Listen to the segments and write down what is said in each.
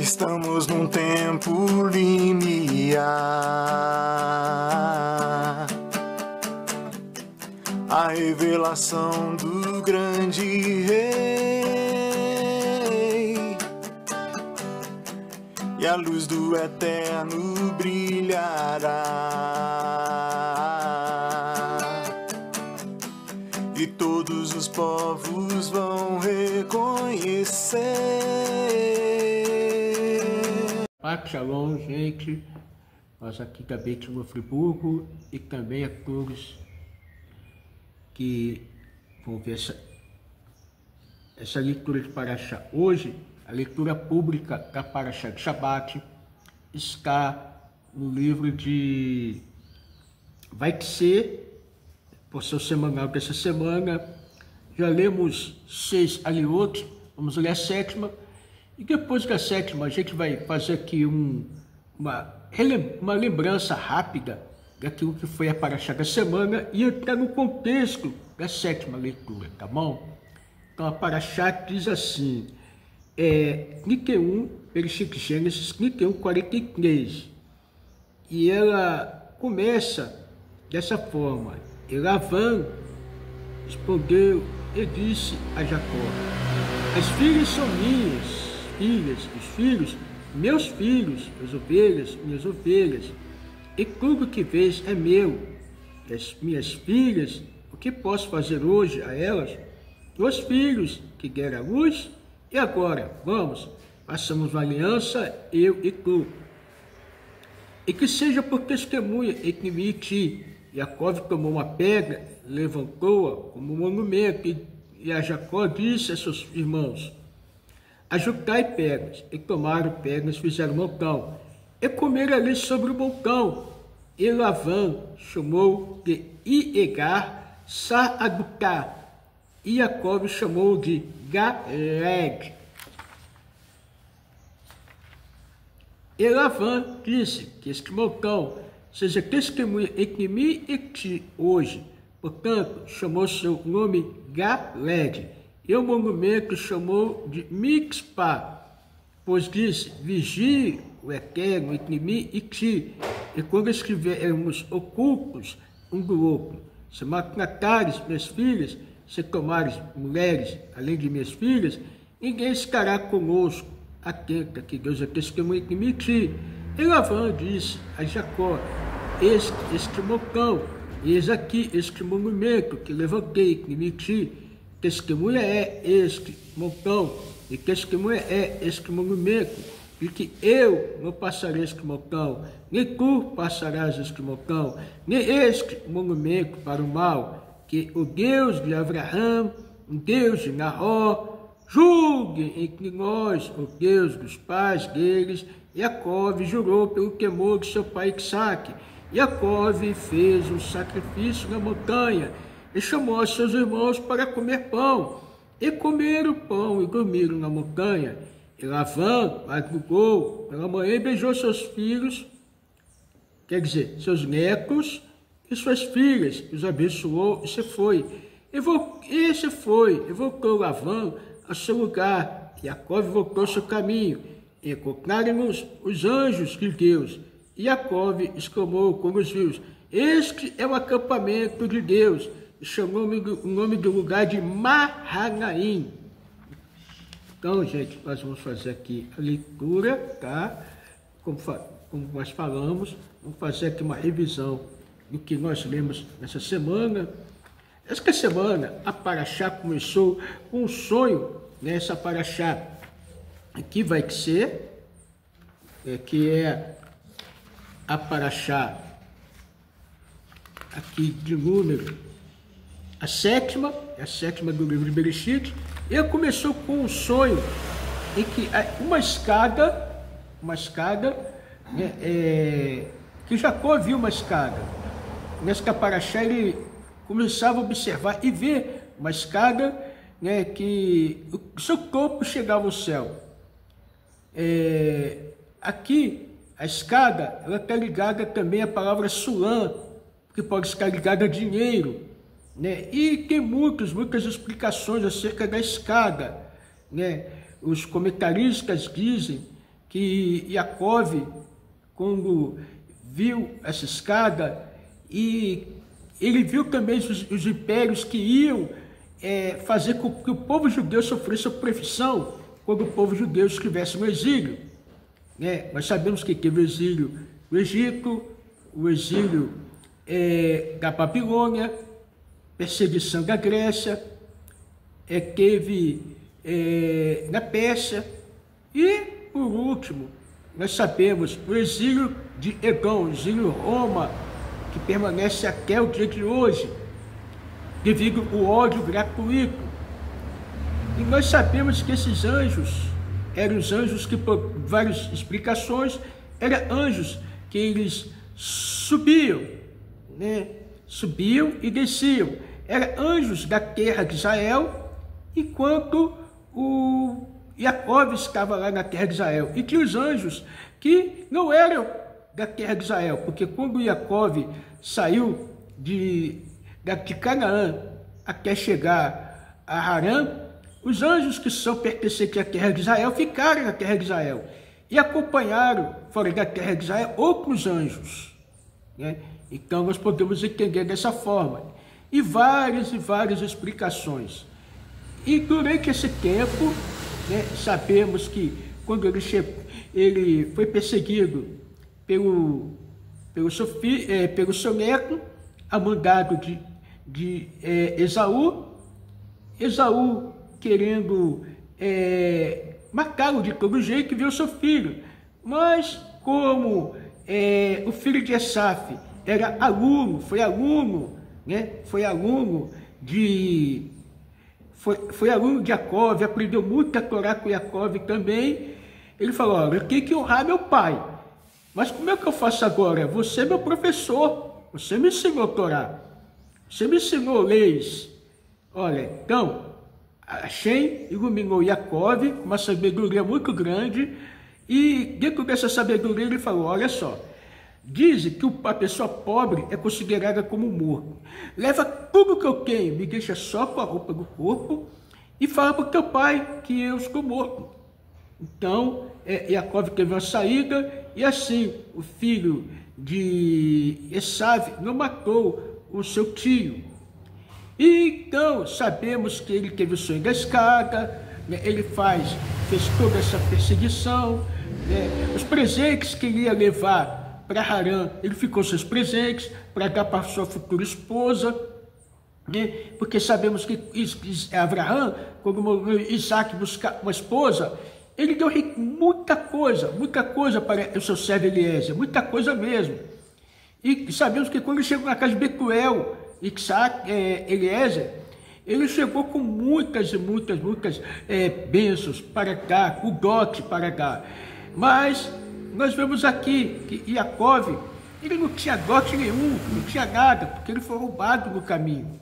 Estamos num tempo limiar, a revelação do grande Rei, e a luz do Eterno brilhará, e todos os povos vão reconhecer. Shalom, gente, nós aqui da Beit no Friburgo e também a todos que vão ver essa leitura de Parashá. Hoje, a leitura pública da Parashá de Shabbat está no livro de Vaikse, por seu semanal dessa semana. Já lemos 6 aliot, vamos ler a 7ª. E depois da 7ª, a gente vai fazer aqui uma lembrança rápida daquilo que foi a Parashá da semana e entrar no contexto da 7ª leitura, tá bom? Então a Parashá diz assim, 31, versículo Gênesis 31, 43. E ela começa dessa forma: e Lavã respondeu e disse a Jacó: as filhas são minhas filhas, os filhos, meus filhos, as ovelhas, minhas ovelhas, e tudo que vês é meu. E as minhas filhas, o que posso fazer hoje a elas? Os filhos que deram a luz, e agora, vamos, façamos uma aliança, eu e tu. E que seja por testemunha entre mim e ti. Jacó tomou uma pedra, levantou-a como um monumento, e a Jacó disse a seus irmãos: ajuntai pedras, e tomaram pedras, fizeram montão, e comeram ali sobre o montão. E Lavã chamou de Iegar Saaduká, e Jacó chamou de Galeg. E Lavã disse que este montão seja testemunha entre mim e ti hoje. Portanto, chamou seu nome Galeg. E o monumento chamou de Mixpá, pois disse: vigie o Eterno entre mim e ti, e quando estivermos ocultos um do outro, se maltratares minhas filhas, se tomares mulheres além de minhas filhas, ninguém estará conosco. Atenta que Deus é testemunha entre mim e ti. E Lavã disse a Jacó: este montão, eis aqui este monumento que levantei entre mim e ti. Testemunha é este montão, e testemunha é este monumento, e que eu não passarei este montão, nem tu passarás este montão, nem este monumento para o mal, que o Deus de Abraão, o Deus de Naor, julgue entre nós, o Deus dos pais deles. Jacó jurou pelo temor de seu pai Isaque. Jacó fez um sacrifício na montanha, e chamou a seus irmãos para comer pão. E comeram pão e dormiram na montanha. E Lavã madrugou pela manhã e beijou seus filhos, quer dizer, seus netos e suas filhas, os abençoou e se foi. E voltou Lavã ao seu lugar. E Jacó voltou ao seu caminho. E encontraram-nos os anjos de Deus. E Jacó exclamou quando os viu: este é o acampamento de Deus. E chamou o nome do lugar de Mahanaim. Então, gente, nós vamos fazer aqui a leitura, tá? Como nós falamos, vamos fazer aqui uma revisão do que nós lemos nessa semana. Esta semana, a Parashá começou com um sonho, nessa Parashá aqui vai ser, que é a Parashá aqui de número a 7ª, é a 7ª do livro de Bereshit. Ele começou com um sonho em que uma escada, que Jacó viu uma escada. Nessa Parashá ele começava a observar e ver uma escada, que o seu corpo chegava ao céu. Aqui, a escada, ela está ligada também à palavra sulam, que pode estar ligada a dinheiro. E tem muitas explicações acerca da escada. Os comentaristas dizem que Iacove, quando viu essa escada, e ele viu também os impérios que iam fazer com que o povo judeu sofresse opressão quando o povo judeu estivesse no exílio. Nós sabemos que teve o exílio no Egito, o exílio da Babilônia, perseguição da Grécia, teve na Pérsia e, por último, nós sabemos o exílio de Edom, o exílio Roma, que permanece até o dia de hoje, devido ao ódio gratuito. E nós sabemos que esses anjos eram os anjos que, por várias explicações, eram anjos que eles subiam, subiam e desciam. Eram anjos da terra de Israel, enquanto o Iacove estava lá na terra de Israel. E tinha os anjos que não eram da terra de Israel, porque quando Iacove saiu de Canaã até chegar a Harã, os anjos que são pertencentes à terra de Israel ficaram na terra de Israel e acompanharam fora da terra de Israel outros anjos. Então nós podemos entender dessa forma. E várias explicações. E durante esse tempo, sabemos que quando ele foi perseguido pelo seu neto, a mandado de Esaú, querendo matá-lo de todo jeito, viu seu filho. Mas como o filho de Esaf era aluno, foi aluno de Iacove, aprendeu muito a Torá com Iacove também. Ele falou: olha, eu tenho que honrar meu pai, mas como é que eu faço agora? Você é meu professor, você me ensinou a Torá, você me ensinou leis. Olha, então, Hashem iluminou Iacove com uma sabedoria muito grande, e dentro dessa sabedoria ele falou: olha só, dizem que a pessoa pobre é considerada como morto. Leva tudo que eu tenho, me deixa só com a roupa do corpo e fala para o teu pai que eu estou morto. Então, Iacove teve uma saída, e assim o filho de Esav não matou o seu tio. E então sabemos que ele teve o sonho da escada, ele fez toda essa perseguição, os presentes que ele ia levar para Harã, ele ficou seus presentes para dar para sua futura esposa, porque sabemos que Abraão, quando Isaac buscar uma esposa, ele deu muita coisa para o seu servo Eliezer, muita coisa mesmo. E sabemos que quando ele chegou na casa de Betuel, Eliezer, ele chegou com muitas bênçãos para dar, o dote para dar. Mas nós vemos aqui que Iacove, ele não tinha dote nenhum, não tinha nada, porque ele foi roubado no caminho.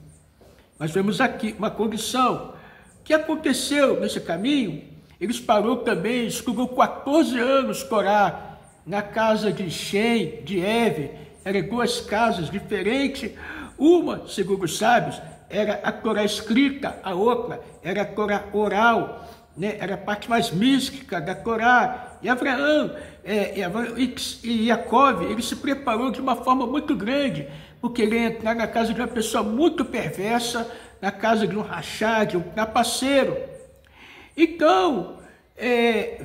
Nós vemos aqui uma condição. O que aconteceu nesse caminho? Eles parou também, estudou 14 anos Torá na casa de Shem, de Ever. Eram duas casas diferentes. Uma, segundo os sábios, era a Torá escrita, a outra era a Torá oral, era a parte mais mística da Torá. E Abraão e Iacove, ele se preparou de uma forma muito grande, porque ele ia entrar na casa de uma pessoa muito perversa, na casa de um rachá, de um trapaceiro. Então,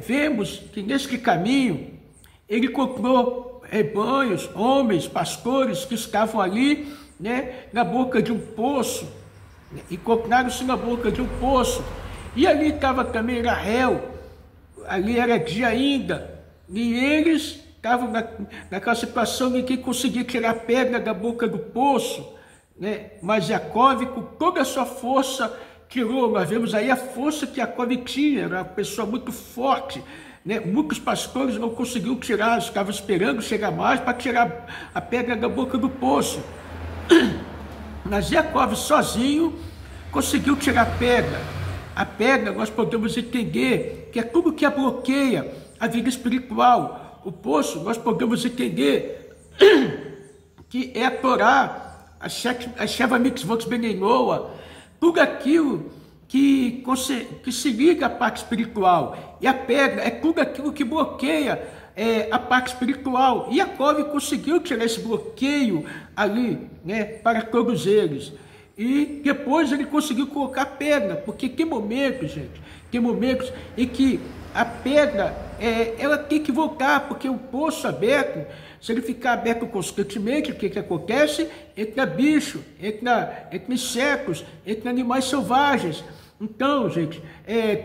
vemos que neste caminho, ele encontrou rebanhos, homens, pastores que estavam ali, na boca de um poço, encontraram-se na boca de um poço, e ali estava também Rahel, ali era dia ainda, e eles estavam naquela situação em que conseguia tirar a pedra da boca do poço, mas Iacove, com toda a sua força, tirou. Nós vemos aí a força que Iacove tinha, era uma pessoa muito forte, muitos pastores não conseguiam tirar, estavam esperando chegar mais para tirar a pedra da boca do poço. Mas Iacove sozinho conseguiu tirar a pedra. A pedra nós podemos entender que é tudo que bloqueia a vida espiritual. O poço nós podemos entender que é a Torá, a Sheva Mitzvot Benei Noah, tudo aquilo que se liga à parte espiritual. E a pedra é tudo aquilo que bloqueia a parte espiritual. E Jacó conseguiu tirar esse bloqueio ali, né, para todos eles. E depois ele conseguiu colocar pedra, porque tem momentos, gente, tem momentos em que a pedra, ela tem que voltar, porque o poço aberto, se ele ficar aberto constantemente, o que acontece? Entra bicho, entra insetos, entra animais selvagens. Então, gente,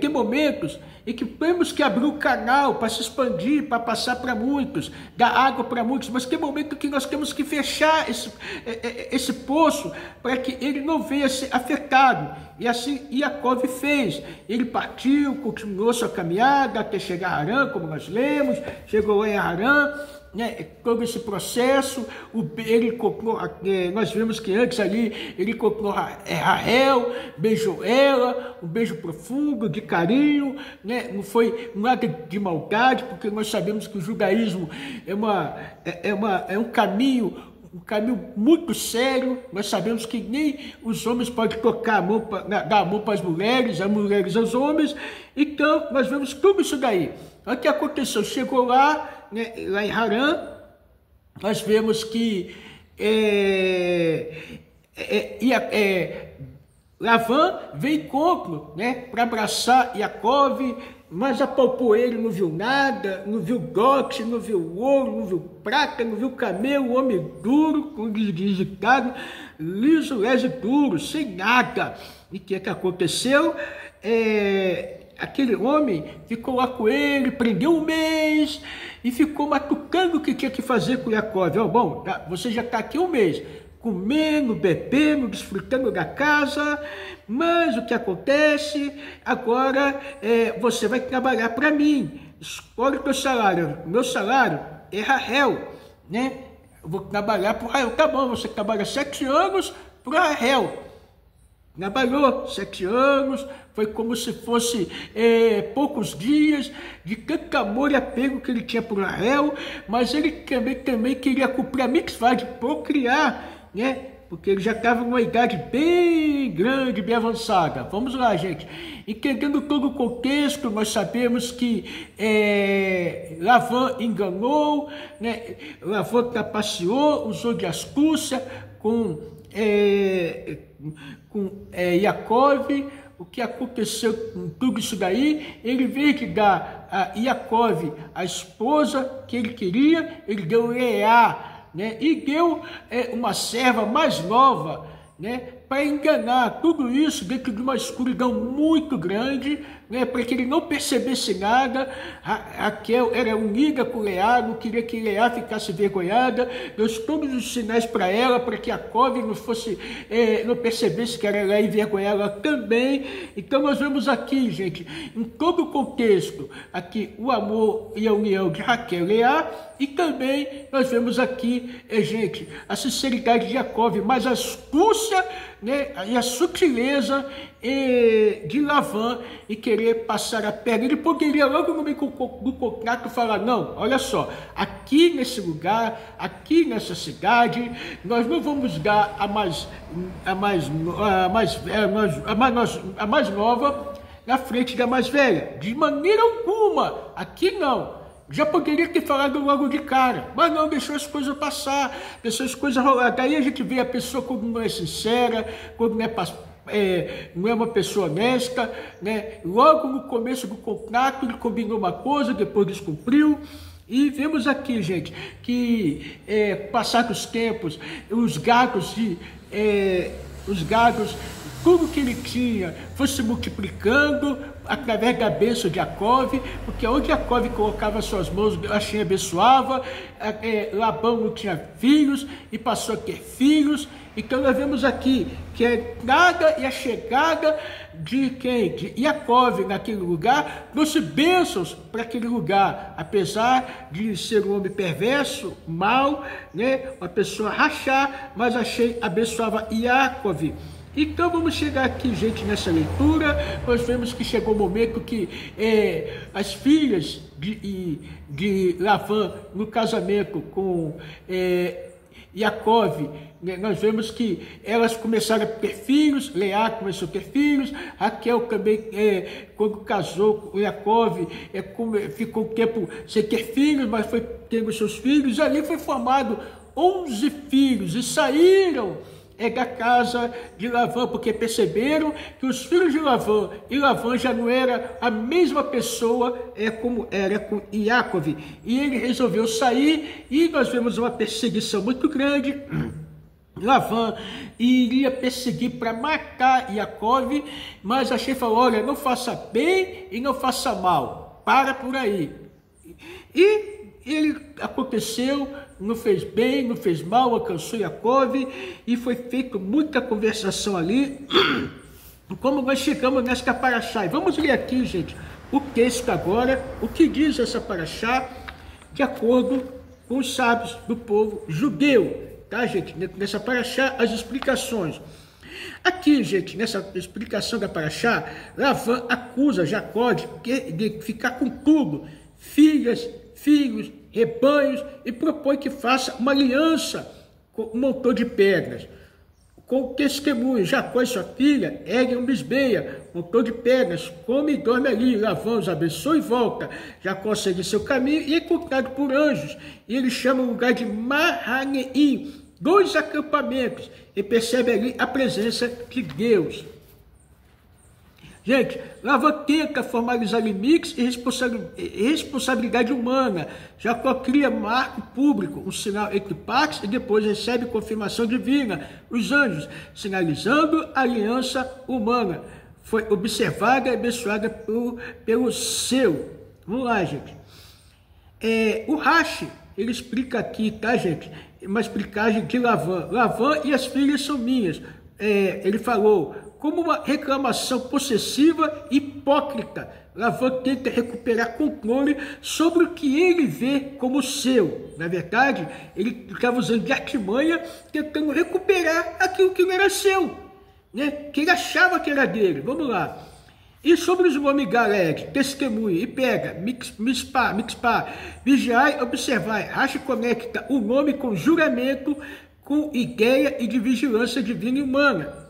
tem momentos em que temos que abrir o canal para se expandir, para passar para muitos, dar água para muitos, mas tem momento que nós temos que fechar esse poço para que ele não venha ser afetado. E assim Jacó fez. Ele partiu, continuou sua caminhada até chegar a Harã, como nós lemos, chegou em Harã. Né, todo esse processo, ele encontrou, nós vimos que antes ali, ele encontrou Raquel, beijou ela, um beijo profundo, de carinho, né, não foi nada de maldade, porque nós sabemos que o judaísmo é um caminho muito sério. Nós sabemos que nem os homens podem tocar a mão, dar a mão para as mulheres aos homens. Então, nós vemos tudo isso daí. O que aconteceu? Chegou lá, né, lá em Harã, nós vemos que Lavã veio encontro, né, para abraçar Jacó, mas apalpou ele, não viu nada, não viu dote, não viu ouro, não viu prata, não viu camelo, homem duro, com digitado, liso, lese duro, sem nada. E o que aconteceu? Aquele homem ficou lá com ele, prendeu um mês e ficou matucando o que tinha que fazer com Jacó. Bom, você já está aqui um mês, comendo, bebendo, desfrutando da casa, mas o que acontece agora você vai trabalhar para mim. Escolhe o teu salário. Meu salário é Raquel, né? Eu vou trabalhar para Raquel. Tá bom, você trabalha 7 anos para Raquel. Trabalhou 7 anos, foi como se fosse poucos dias, de tanto amor e apego que ele tinha por Raquel, mas ele também queria cumprir a mitzvah de procriar, né? Porque ele já estava numa idade bem grande, bem avançada. Vamos lá, gente. Entendendo todo o contexto, nós sabemos que Lavã enganou, né? Lavã trapaceou, usou de astúcia com Jacó. O que aconteceu com tudo isso daí? Ele veio que dar a Jacó a esposa que ele queria, ele deu Leá, né? E deu uma serva mais nova, né? Para enganar tudo isso dentro de uma escuridão muito grande, né? Para que ele não percebesse nada. Raquel era unida com Leá, não queria que Leá ficasse envergonhada, deu todos os sinais para ela, para que Jacó não percebesse que era ela e envergonhar ela também. Então nós vemos aqui, gente, em todo o contexto, aqui o amor e a união de Raquel e Leá, e também nós vemos aqui, gente, a sinceridade de Jacó, mas a astúcia, né, e a sutileza de Lavã e querer passar a perna. Ele poderia logo no meio do contrato falar: não, olha só, aqui nesse lugar, aqui nessa cidade, nós não vamos dar a mais nova na frente da mais velha, de maneira alguma. Aqui não. Já poderia ter falado logo de cara, mas não, deixou as coisas passar, deixou as coisas rolar. Daí a gente vê a pessoa quando não é sincera, quando não é uma pessoa honesta, né? Logo no começo do contrato ele combinou uma coisa, depois descumpriu. E vemos aqui, gente, que passados os tempos, os gados, tudo que ele tinha foi se multiplicando através da bênção de Jacó, porque onde Jacó colocava suas mãos, Hashem abençoava. Labão não tinha filhos e passou a ter filhos. Então nós vemos aqui que a entrada e a chegada de quem? De Jacó naquele lugar, trouxe bênçãos para aquele lugar, apesar de ser um homem perverso, mau, né? Uma pessoa rachar, mas Hashem abençoava Jacó. Então vamos chegar aqui, gente, nessa leitura. Nós vemos que chegou o momento que as filhas de Lavã, no casamento com Yaakov, nós vemos que elas começaram a ter filhos, Leá começou a ter filhos, Raquel também, quando casou com Yaakov, ficou um tempo sem ter filhos, mas foi tendo seus filhos, ali foi formado 11 filhos, e saíram da casa de Lavã, porque perceberam que os filhos de Lavã e Lavã já não era a mesma pessoa como era com Yaakov, e ele resolveu sair, e nós vemos uma perseguição muito grande. Lavã iria perseguir para matar Yaakov, mas Hashem falou, olha, não faça bem e não faça mal, para por aí. E ele aconteceu, não fez bem, não fez mal, alcançou Yaakov, e foi feita muita conversação ali, como nós chegamos nesta paraxá. E vamos ler aqui, gente, o texto agora, o que diz essa paraxá, de acordo com os sábios do povo judeu, tá, gente? Nessa paraxá, as explicações. Aqui, gente, nessa explicação da paraxá, Lavã acusa Jacó de ficar com tudo, filhas, filhos, rebanhos, e propõe que faça uma aliança com um montão de pedras, com testemunho. Jacó e sua filha erguem um bisbeia, um montão de pedras, come e dorme ali. Lavã os abençoa e volta. Jacó segue seu caminho e é encontrado por anjos, e ele chama o lugar de Mahanaim, 2 acampamentos, e percebe ali a presença de Deus. Gente, Lavã tenta formalizar limites e responsabilidade humana. Jacó cria marco público, um sinal entre partes, e depois recebe confirmação divina, os anjos, sinalizando a aliança humana. Foi observada e abençoada pelo seu. Vamos lá, gente. O Rashi, ele explica aqui, tá, gente? Uma explicagem de Lavã. Lavã e as filhas são minhas. Ele falou, como uma reclamação possessiva e hipócrita, Lavã tenta recuperar controle sobre o que ele vê como seu. Na verdade, ele estava usando de artimanha, tentando recuperar aquilo que não era seu, né? Que ele achava que era dele. Vamos lá. E sobre os nomes Galeg, testemunha, e pega, mispá, vigiai, observai. Rashi conecta o nome com juramento, com ideia e de vigilância divina e humana.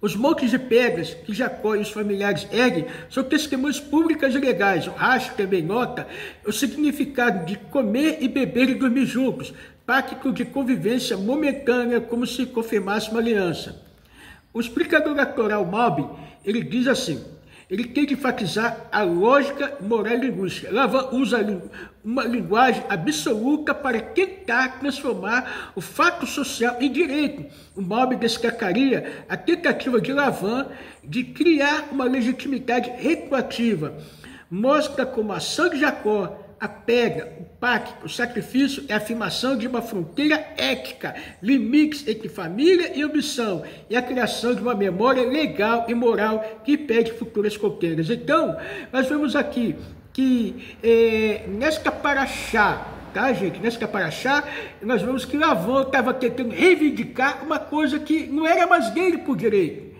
Os montes de pedras que Jacó e os familiares erguem são testemunhas públicas e legais. O Rashi também nota o significado de comer e beber e dormir juntos, pacto de convivência momentânea, como se confirmasse uma aliança. O explicador natural Malbim, ele diz assim, ele tem de enfatizar a lógica moral e linguística. Lavã usa uma linguagem absoluta para tentar transformar o fato social em direito. O Malbim destacaria a tentativa de Lavã de criar uma legitimidade retroativa. Mostra como a ação de Jacó, a pedra, o pacto, o sacrifício é a afirmação de uma fronteira ética, limites entre família e ambição, e a criação de uma memória legal e moral que impede futuras contendas. Então, nós vemos aqui que nesta paraxá, tá, gente? Nesta paraxá, nós vemos que Lavã estava tentando reivindicar uma coisa que não era mais dele por direito.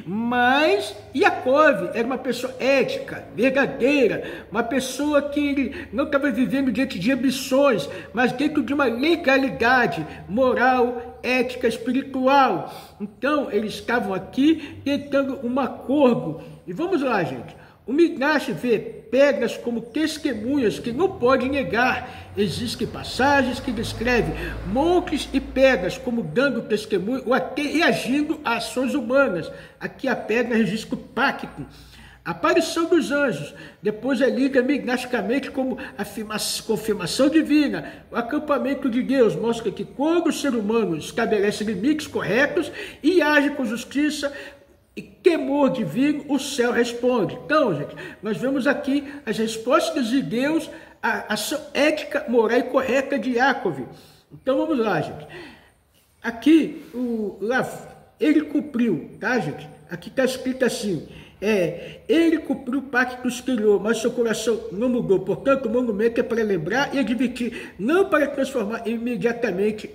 Mas Yaakov era uma pessoa ética, verdadeira, uma pessoa que ele não estava vivendo diante de ambições, mas dentro de uma legalidade moral, ética, espiritual. Então, eles estavam aqui tentando um acordo. E vamos lá, gente. O Midrash vê pedras como testemunhas que não pode negar. Existem passagens que descrevem montes e pedras como dando testemunho ou até reagindo a ações humanas. Aqui a pedra registra o pacto. A aparição dos anjos, depois é lida midrashicamente como confirmação divina. O acampamento de Deus mostra que quando o ser humano estabelece limites corretos e age com justiça e temor divino, o céu responde. Então, gente, nós vemos aqui as respostas de Deus à ação ética, moral e correta de Yaakov. Então, vamos lá, gente. Aqui, ele cumpriu, tá, gente? Aqui está escrito assim, ele cumpriu o pacto que os criou, mas seu coração não mudou. Portanto, o monumento é para lembrar e advertir, não para transformar imediatamente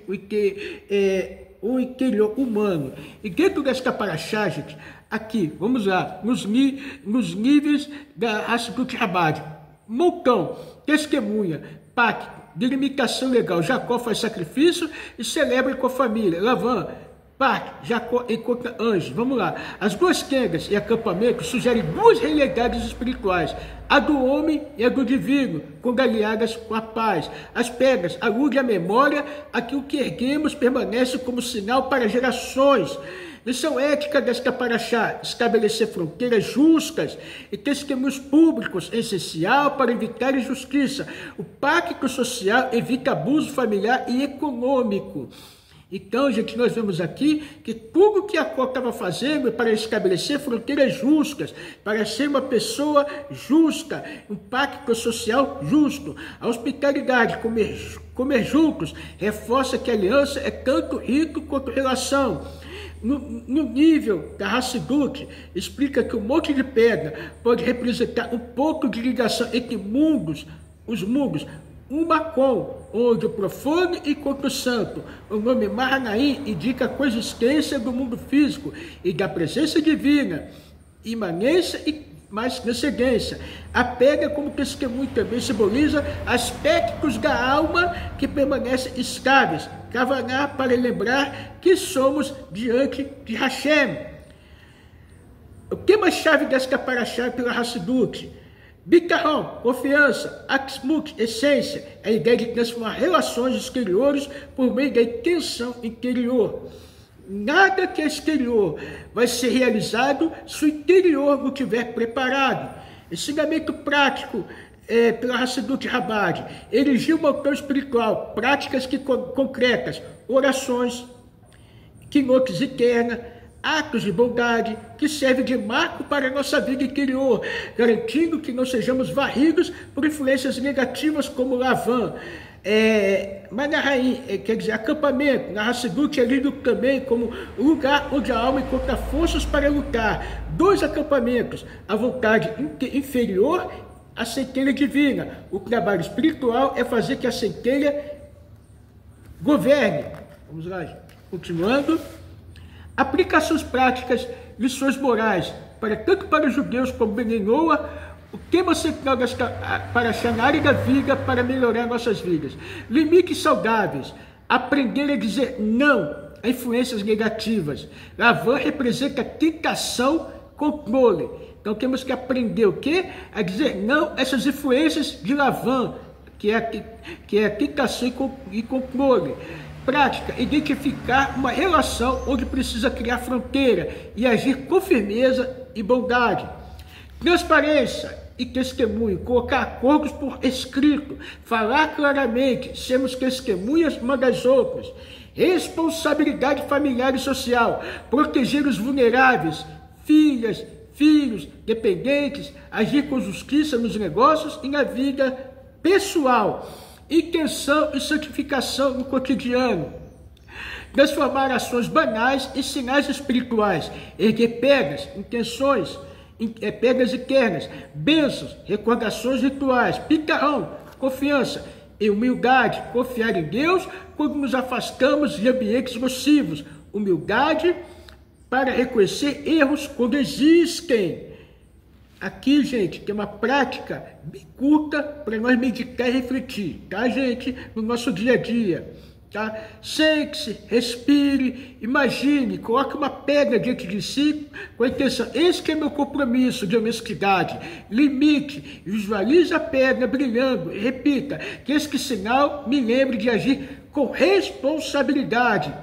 o interior humano. E dentro desta paraxá, gente, aqui, vamos lá, nos níveis da Hassidut Chabad, montão, testemunha, pacto, delimitação legal. Jacó faz sacrifício e celebra com a família. Lavan, parte, Jacó encontra anjos. Vamos lá. As duas tendas e acampamentos sugerem duas realidades espirituais. A do homem e a do divino, congaliadas com a paz. As pedras aludem à memória, aquilo que erguemos permanece como sinal para gerações. Lição ética desta paraxá: estabelecer fronteiras justas e testemunhos públicos, essencial para evitar injustiça. O pacto social evita abuso familiar e econômico. Então, gente, nós vemos aqui que tudo que Jacó estava fazendo é para estabelecer fronteiras justas, para ser uma pessoa justa, um pacto social justo. A hospitalidade, comer juntos, reforça que a aliança é tanto rito quanto relação. No nível da Hassidut, explica que o monte de pedra pode representar um ponto de ligação entre mundos, os mundos, um Makom, onde o profano encontra o santo. O nome Mahanaim indica a coexistência do mundo físico e da presença divina, imanência e mais transcendência. A pedra, como testemunho, também simboliza aspectos da alma que permanecem estáveis. Kavaná, para lembrar que somos diante de Hashem. O tema-chave desta paraxá pela Hassidut: Bitahon, confiança; Atzmut, essência, a ideia de transformar relações exteriores por meio da intenção interior. Nada que é exterior vai ser realizado se o interior não estiver preparado. Ensinamento prático pela Hassidut Rabbah: erigir um montão espiritual, práticas concretas, orações, quinotes eterna, atos de bondade, que servem de marco para a nossa vida interior, garantindo que não sejamos varridos por influências negativas como Lavan. Manahai, quer dizer, acampamento. Na Hassidut é lido também como lugar onde a alma encontra forças para lutar. Dois acampamentos: a vontade inferior, a centelha divina. O trabalho espiritual é fazer que a centelha governe. Vamos lá, continuando. Aplicações práticas, lições morais, tanto para os judeus como Bnei Noah. O tema central desta paraxá na área da vida para melhorar nossas vidas. Limites saudáveis. Aprender a dizer não a influências negativas. Lavan representa tentação, controle. Então temos que aprender o quê? A dizer não a essas influências de Lavan, que é a tentação e controle. Prática: identificar uma relação onde precisa criar fronteira e agir com firmeza e bondade. Transparência e testemunho: colocar acordos por escrito, falar claramente, sermos testemunhas uma das outras. Responsabilidade familiar e social: proteger os vulneráveis, filhos, dependentes, agir com justiça nos negócios e na vida pessoal. Intenção e santificação no cotidiano: transformar ações banais em sinais espirituais, erguer pedras, intenções, pedras internas, bênçãos, recordações rituais. Pitarrão, confiança e humildade: confiar em Deus quando nos afastamos de ambientes nocivos. Humildade para reconhecer erros quando existem. Aqui, gente, tem uma prática bem curta para nós meditar e refletir, tá, gente? No nosso dia a dia, tá? Sente-se, respire, imagine, coloque uma pedra diante de si com a intenção: esse é meu compromisso de honestidade. Limite, visualize a pedra brilhando e repita: que esse sinal me lembre de agir com responsabilidade.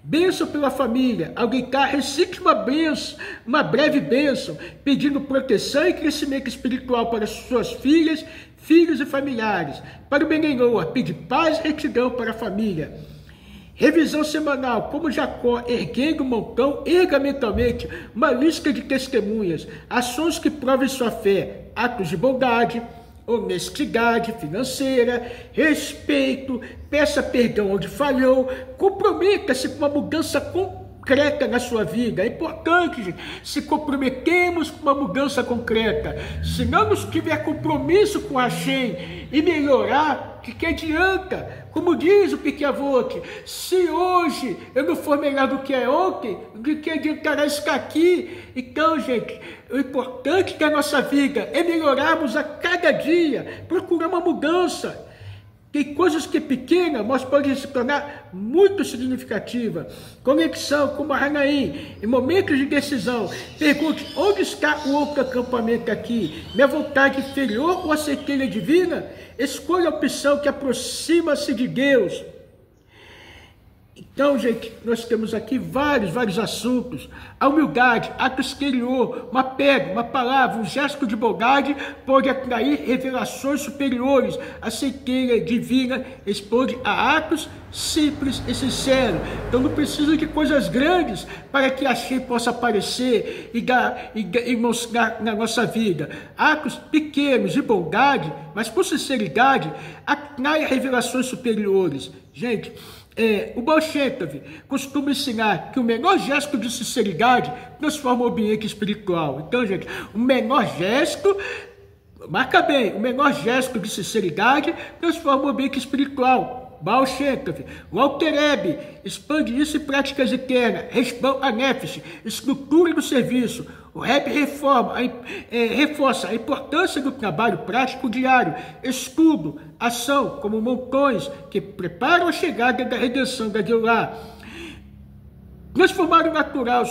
Bênção pela família: ao gritar, recite uma bênção, uma breve bênção, pedindo proteção e crescimento espiritual para suas filhas, filhos e familiares. Para o Bnei Noah, pedir paz e retidão para a família. Revisão semanal: como Jacó, erguendo um montão, erga mentalmente uma lista de testemunhas, ações que provem sua fé, atos de bondade, honestidade financeira, respeito, peça perdão onde falhou, comprometa-se com uma mudança concreta na sua vida. É importante, gente, se comprometemos com uma mudança concreta. Se não nos tiver compromisso com Hashem e melhorar, que adianta? Como diz o Piquet, se hoje eu não for melhor do que é ontem, de que adiantará estar aqui? Então, gente, o importante da nossa vida é melhorarmos a cada dia, procurar uma mudança. Tem coisas que é pequena, mas pode se tornar muito significativa. Conexão com Mahanaim, em momentos de decisão. Pergunte, onde está o outro acampamento aqui? Minha vontade inferior ou a centelha divina? Escolha a opção que aproxima-se de Deus. Então, gente, nós temos aqui vários assuntos. A humildade, ato exterior, uma pedra, uma palavra, um gesto de bondade pode atrair revelações superiores. A centelha divina responde a atos simples e sinceros. Então não precisa de coisas grandes para que a Shem possa aparecer e mostrar na nossa vida. Atos pequenos de bondade, mas por sinceridade, atrai revelações superiores. Gente, o Baal Shem Tov costuma ensinar que o menor gesto de sinceridade transforma o ambiente espiritual. Então, gente, o menor gesto, marca bem, o menor gesto de sinceridade transforma o ambiente espiritual. Baal Shem Tov, o Alter Rebbe expande isso em práticas eternas. Resbão a Nefesh, estrutura do serviço. O Rebbe reforça a importância do trabalho prático diário, estudo, ação, como montões que preparam a chegada da redenção da Geulah. Transformar o natural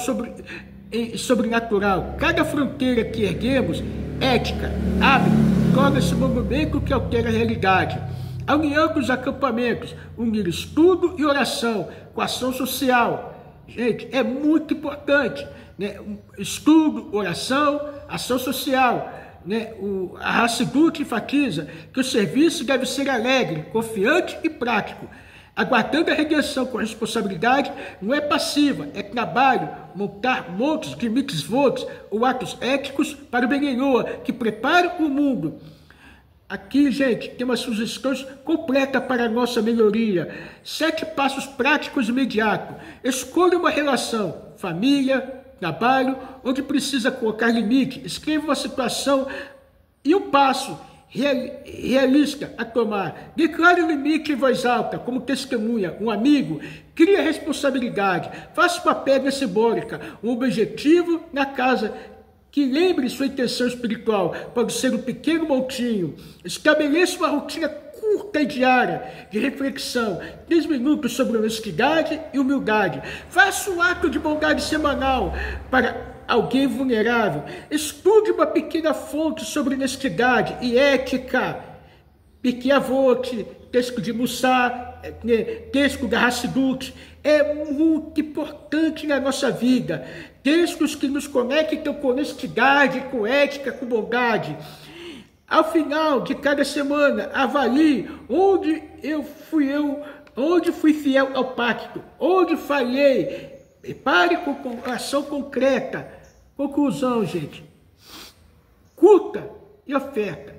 em sobrenatural. Cada fronteira que erguemos, ética, hábito, torna-se monumento que altera a realidade. A união dos acampamentos, unir estudo e oração com ação social. Gente, é muito importante, né? Estudo, oração, ação social. Né? A Hassidut enfatiza que o serviço deve ser alegre, confiante e prático. Aguardando a redenção com responsabilidade não é passiva, é trabalho, montar montes de mitzvot ou atos éticos para o Benenoa, que prepara o mundo. Aqui, gente, tem uma sugestão completa para a nossa melhoria. 7 passos práticos imediatos. Escolha uma relação, família, trabalho, onde precisa colocar limite. Escreva uma situação e um passo realista a tomar. Declare o limite em voz alta, como testemunha, um amigo. Crie a responsabilidade. Faça uma pedra simbólica, um objetivo na casa que lembre sua intenção espiritual. Pode ser um pequeno montinho. Estabeleça uma rotina curta e diária de reflexão, 10 minutos sobre honestidade e humildade. Faça um ato de bondade semanal para alguém vulnerável. Estude uma pequena fonte sobre honestidade e ética. Pirkei Avot, texto de Mussar, texto da Hassidut, é muito importante na nossa vida. Textos que nos conectam com honestidade, com ética, com bondade. Ao final de cada semana, avalie onde fui fiel ao pacto, onde falhei. Prepare com ação concreta. Conclusão, gente. Curta e oferta.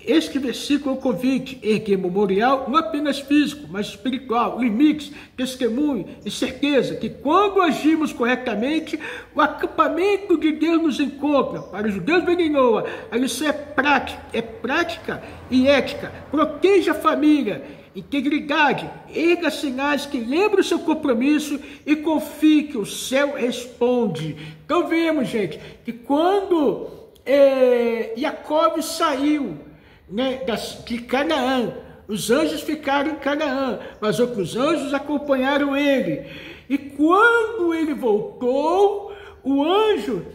Este versículo é um convite, erguer memorial não apenas físico, mas espiritual, limites, testemunho e certeza que quando agimos corretamente, o acampamento de Deus nos encontra. Para os judeus Benenoa, a lição é prática e ética. Proteja a família, integridade, erga sinais que lembrem o seu compromisso e confie que o céu responde. Então vemos, gente, que quando Jacob saiu, né, de Canaã, os anjos ficaram em Canaã, mas outros anjos acompanharam ele. E quando ele voltou, o anjo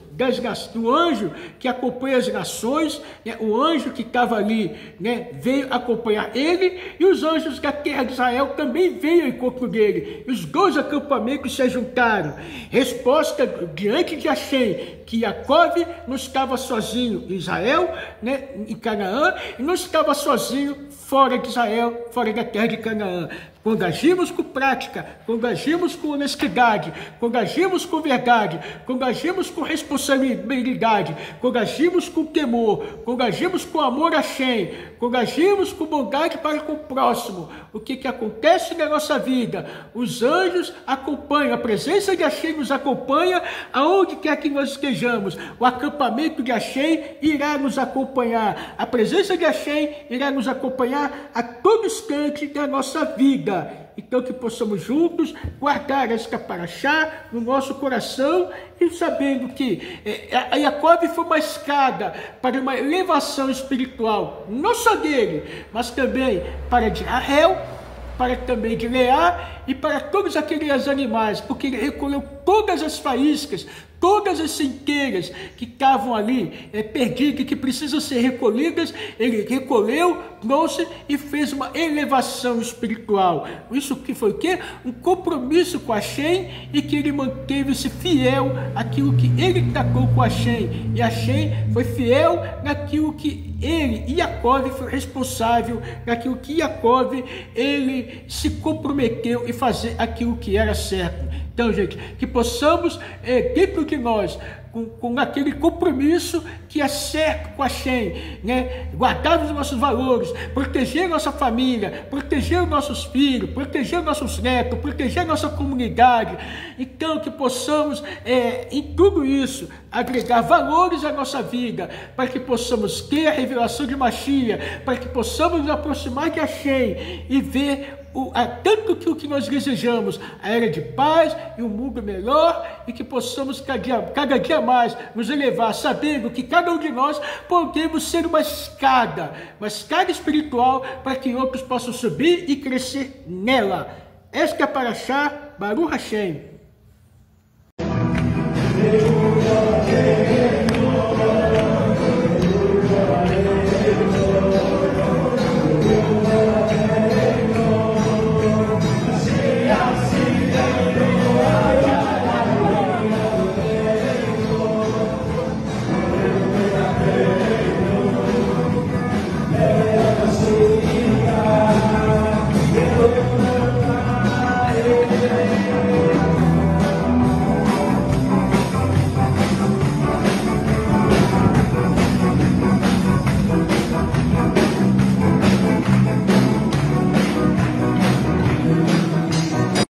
que acompanha as nações, né, o anjo que estava ali, né, veio acompanhar ele, e os anjos da terra de Israel também veio ao encontro dele. E os 2 acampamentos se juntaram. Resposta diante de Hashem, que Jacob não estava sozinho em Israel, né, em Canaã, e não estava sozinho fora de Israel, fora da terra de Canaã. Quando agimos com prática, quando agimos com honestidade, quando agimos com verdade, quando agimos com responsabilidade, quando agimos com temor, quando agimos com amor a Shem, quando agimos com bondade para com o próximo, o que acontece na nossa vida? Os anjos acompanham, a presença de Hashem nos acompanha aonde quer que nós estejamos. O acampamento de Hashem irá nos acompanhar. A presença de Hashem irá nos acompanhar a todo instante da nossa vida. Então que possamos juntos guardar esta paraxá no nosso coração e sabendo que a Jacob foi uma escada para uma elevação espiritual, não só dele, mas também para de Rahel, para também de Leá e para todos aqueles animais, porque ele recolheu todas as faíscas, todas as centelhas que estavam ali perdidas, que precisam ser recolhidas, ele recolheu, trouxe e fez uma elevação espiritual. Isso que foi o quê? Um compromisso com Hashem, e que ele manteve-se fiel àquilo que ele tacou com Hashem, e Hashem foi fiel naquilo que ele, Jacob, foi responsável, naquilo que Jacob, ele se comprometeu em fazer aquilo que era certo. Então, gente, que possamos, dentro de nós, com aquele compromisso que é certo com a Hashem, né? Guardar os nossos valores, proteger nossa família, proteger os nossos filhos, proteger nossos netos, proteger nossa comunidade. Então, que possamos, em tudo isso, agregar valores à nossa vida, para que possamos ter a revelação de Mashiach, para que possamos nos aproximar de Hashem e ver tanto que o que nós desejamos, a era de paz e um mundo melhor, e que possamos cada dia mais nos elevar, sabendo que cada um de nós podemos ser uma escada espiritual, para que outros possam subir e crescer nela. Esta é a paraxá Baruch Hashem.